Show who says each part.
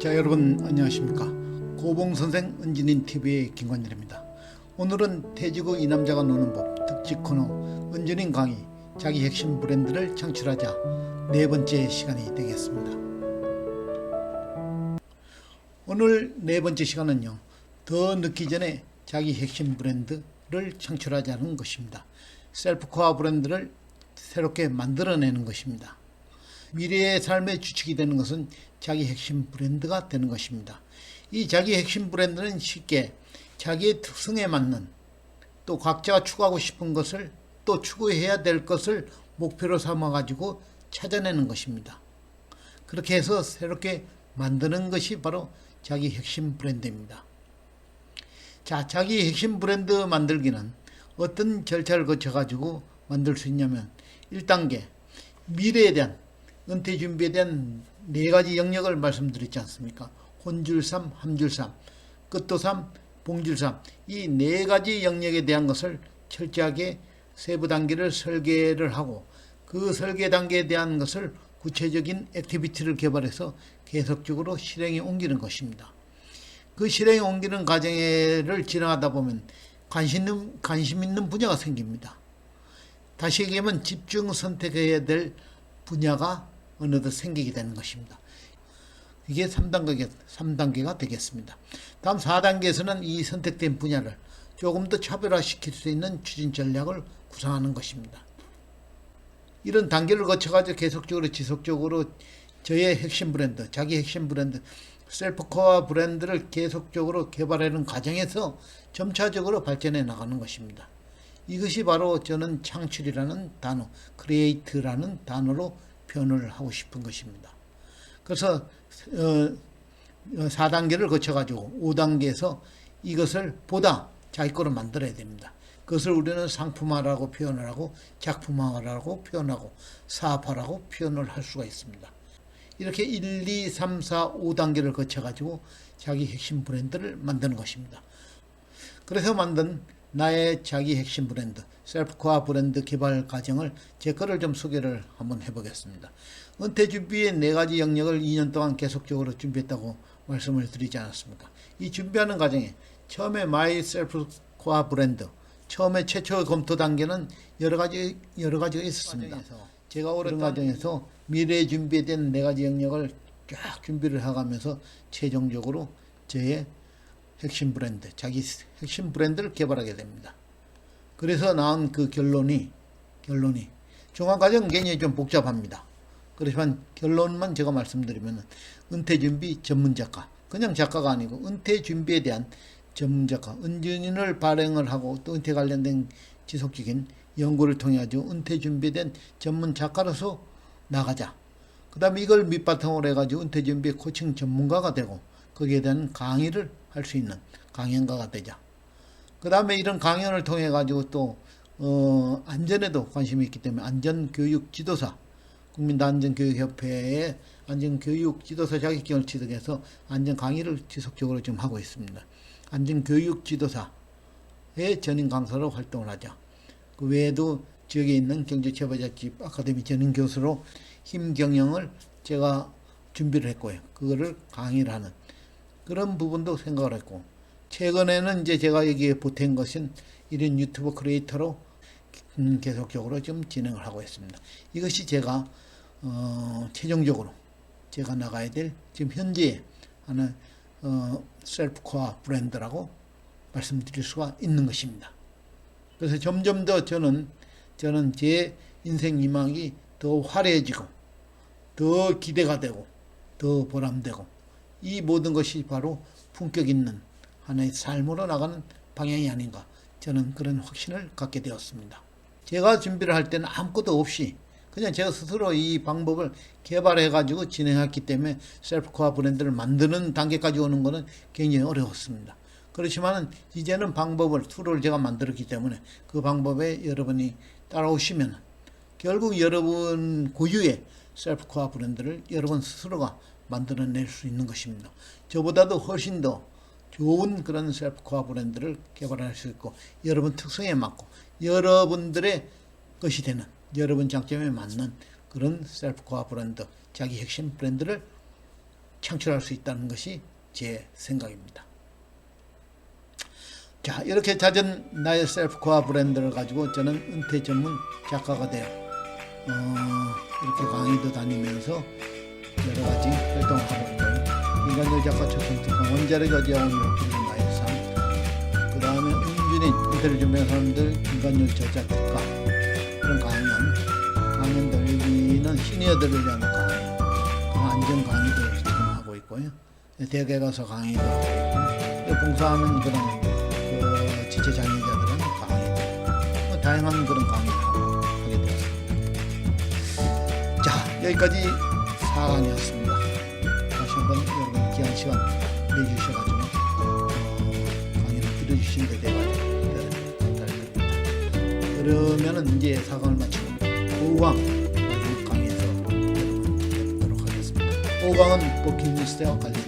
Speaker 1: 자, 여러분 안녕하십니까. 고봉선생 은진인TV의 김관일입니다. 오늘은 퇴직 후 이 남자가 노는 법 특집 코너 은진인 강의 자기 핵심 브랜드를 창출하자 네 번째 시간이 되겠습니다. 오늘 네 번째 시간은요, 더 늦기 전에 자기 핵심 브랜드를 창출하자는 것입니다. 셀프코어 브랜드를 새롭게 만들어내는 것입니다. 미래의 삶의 주축이 되는 것은 자기 핵심 브랜드가 되는 것입니다. 이 자기 핵심 브랜드는 쉽게 자기의 특성에 맞는, 또 각자가 추구하고 싶은 것을, 또 추구해야 될 것을 목표로 삼아 가지고 찾아내는 것입니다. 그렇게 해서 새롭게 만드는 것이 바로 자기 핵심 브랜드입니다. 자, 자기 핵심 브랜드 만들기는 어떤 절차를 거쳐 가지고 만들 수 있냐면, 1단계 미래에 대한, 은퇴 준비에 대한 네 가지 영역을 말씀드렸지 않습니까? 혼줄삼, 함줄삼, 끝도삼, 봉줄삼, 이 네 가지 영역에 대한 것을 철저하게 세부 단계를 설계를 하고, 그 설계 단계에 대한 것을 구체적인 액티비티를 개발해서 계속적으로 실행에 옮기는 것입니다. 그 실행에 옮기는 과정을 진행하다 보면 관심 있는 분야가 생깁니다. 다시 얘기하면 집중 선택해야 될 분야가 어느덧 생기게 되는 것입니다. 이게 3단계가 되겠습니다. 다음 4단계에서는 이 선택된 분야를 조금 더 차별화시킬 수 있는 추진 전략을 구상하는 것입니다. 이런 단계를 거쳐가지고 계속적으로 지속적으로 저의 핵심 브랜드, 자기 핵심 브랜드, 셀프코어 브랜드를 계속적으로 개발하는 과정에서 점차적으로 발전해 나가는 것입니다. 이것이 바로 저는 창출이라는 단어, 크리에이트라는 단어로 표현을 하고 싶은 것입니다. 그래서 4단계를 거쳐가지고 5단계에서 이것을 보다 자기 거로 만들어야 됩니다. 그것을 우리는 상품화라고 표현을 하고, 작품화라고 표현하고, 사업화라고 표현을 할 수가 있습니다. 이렇게 1, 2, 3, 4, 5단계를 거쳐가지고 자기 핵심 브랜드를 만드는 것입니다. 그래서 만든 나의 자기 핵심 브랜드, 셀프코어 브랜드 개발 과정을 제 거를 좀 소개를 한번 해보겠습니다. 은퇴 준비의 네 가지 영역을 2년 동안 계속적으로 준비했다고 말씀을 드리지 않았습니까? 이 준비하는 과정에 처음에 마이 셀프코어 브랜드, 처음에 최초 검토 단계는 여러 가지가 있었습니다. 제가 오랜 과정에서 미래 준비에 대한 네 가지 영역을 쫙 준비를 해가면서 최종적으로 저의 핵심 브랜드, 자기 핵심 브랜드를 개발하게 됩니다. 그래서 나온 그 결론이 중간 과정은 굉장히 좀 복잡합니다. 그렇지만 결론만 제가 말씀드리면, 은퇴 준비 전문 작가, 그냥 작가가 아니고 은퇴 준비에 대한 전문 작가, 은진인을 발행을 하고 또 은퇴 관련된 지속적인 연구를 통해 가지고 은퇴 준비에 대한 전문 작가로서 나가자. 그 다음에 이걸 밑바탕으로 해가지고 은퇴 준비 코칭 전문가가 되고, 거기에 대한 강의를 할 수 있는 강연가가 되자. 그 다음에 이런 강연을 통해 가지고 또 안전에도 관심이 있기 때문에 안전교육 지도사, 국민안전교육협회의 안전교육 지도사 자격증을 취득해서 안전 강의를 지속적으로 좀 하고 있습니다. 안전교육 지도사의 전임 강사로 활동을 하자. 그 외에도 지역에 있는 경제체벌자집 아카데미 전임 교수로 힘 경영을 제가 준비를 했고요. 그거를 강의를 하는 그런 부분도 생각을 했고, 최근에는 이제 제가 여기에 보탠 것은 이런 유튜브 크리에이터로 계속적으로 좀 진행을 하고 있습니다. 이것이 제가 최종적으로 제가 나가야 될 지금 현재 하는 셀프코어 브랜드라고 말씀드릴 수가 있는 것입니다. 그래서 점점 더 저는 제 인생 희망이 더 화려해지고, 더 기대가 되고, 더 보람되고, 이 모든 것이 바로 품격 있는 하나의 삶으로 나가는 방향이 아닌가, 저는 그런 확신을 갖게 되었습니다. 제가 준비를 할 때는 아무것도 없이 그냥 제가 스스로 이 방법을 개발해 가지고 진행했기 때문에 셀프코어 브랜드를 만드는 단계까지 오는 것은 굉장히 어려웠습니다. 그렇지만 이제는 툴을 제가 만들었기 때문에 그 방법에 여러분이 따라오시면 결국 여러분 고유의 셀프코어 브랜드를 여러분 스스로가 만들어낼 수 있는 것입니다. 저보다도 훨씬 더 좋은 그런 셀프코어 브랜드를 개발할 수 있고, 여러분 특성에 맞고 여러분들의 것이 되는, 여러분 장점에 맞는 그런 셀프코어 브랜드, 자기 핵심 브랜드를 창출할 수 있다는 것이 제 생각입니다. 자, 이렇게 잦은 나의 셀프코어 브랜드를 가지고 저는 은퇴 전문 작가가 되어 이렇게 강의도 다니면서 여러 가지 활동을 하고 있고요. 인간적 작가 초청 특강, 원자력 어지아오늘 그리고 나의 삶, 그 다음에 은준인 은퇴를 준비한 사람들 인간적 저자 특강, 그런 강연들, 여기는 시니어들을 위한 강의, 안전 강의도 지금 하고 있고요. 대학에 가서 강의도 하고 있고, 봉사하는 그런 지체 장애자들은 강의도, 다양한 그런 강의를 하게 되었습니다. 자, 여기까지 4강이었습니다. 다시 한번 여러분 귀한 시간 내주셔가지고 강의를 들어주신 데 대단히 감사드립니다. 그러면은 이제 4강을 마치고 5강 마지막 강의에서 여러분 뵙도록 하겠습니다. 5강은 버킷리스트와 관련